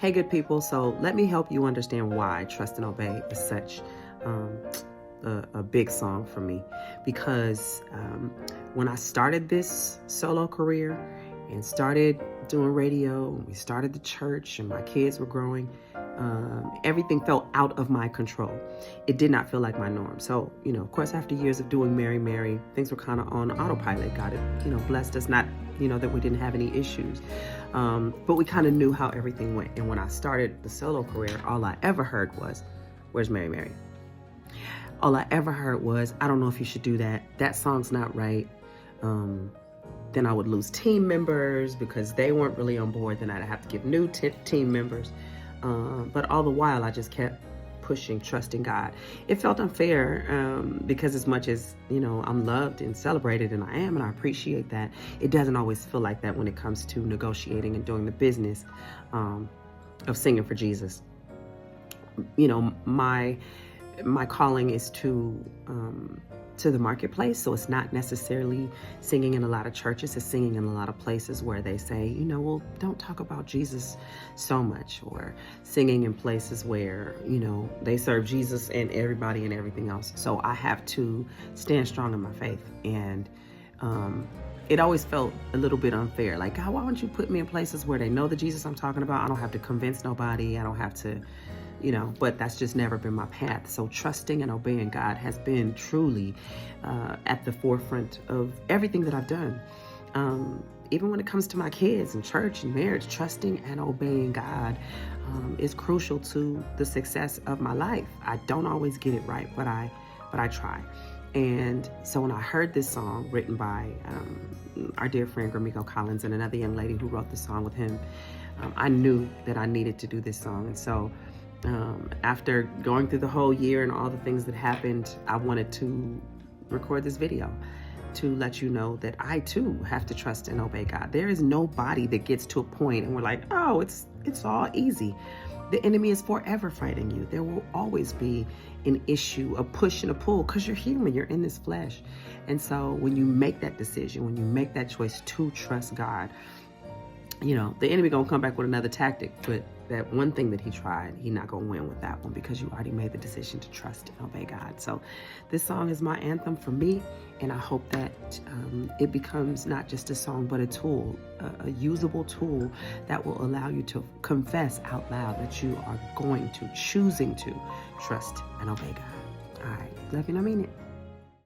Hey, good people. So let me help you understand why Trust and Obey is such um, a big song for me. Because when I started this solo career and started doing radio, and we started the church and my kids were growing, everything felt out of my control. It did not feel like my norm. So, of course, after years of doing Mary, Mary, things were kind of on autopilot. God had, blessed us, not, that we didn't have any issues. But we kind of knew how everything went. And when I started the solo career, all I ever heard was, "Where's Mary, Mary?" All I ever heard was, "I don't know if you should do that. That song's not right." Then I would lose team members because they weren't really on board. Then I'd have to give new team members. But all the while, I just kept pushing, trusting God. It felt unfair because as much as, I'm loved and celebrated, and I am, and I appreciate that, it doesn't always feel like that when it comes to negotiating and doing the business of singing for Jesus. My calling is to the marketplace. So it's not necessarily singing in a lot of churches. It's singing in a lot of places where they say, well, don't talk about Jesus so much, or singing in places where, they serve Jesus and everybody and everything else. So I have to stand strong in my faith. And it always felt a little bit unfair. Like, God, why don't you put me in places where they know the Jesus I'm talking about? I don't have to convince nobody. I don't have to, but that's just never been my path. So trusting and obeying God has been truly at the forefront of everything that I've done. Even when it comes to my kids and church and marriage, trusting and obeying God is crucial to the success of my life. I don't always get it right, but I try. And so when I heard this song written by our dear friend Gramico Collins and another young lady who wrote the song with him, I knew that I needed to do this song. And so after going through the whole year and all the things that happened, I wanted to record this video to let you know that I too have to trust and obey God. There is nobody that gets to a point and we're like, oh, it's all easy. The enemy is forever fighting you. There will always be an issue, a push and a pull, because you're human, you're in this flesh. And so when you make that decision, when you make that choice to trust God, the enemy gonna come back with another tactic, but that one thing that he tried, he not gonna win with that one, because you already made the decision to trust and obey God. So this song is my anthem for me, and I hope that it becomes not just a song, but a tool, a usable tool that will allow you to confess out loud that you are choosing to trust and obey God. All right, love you and I mean it.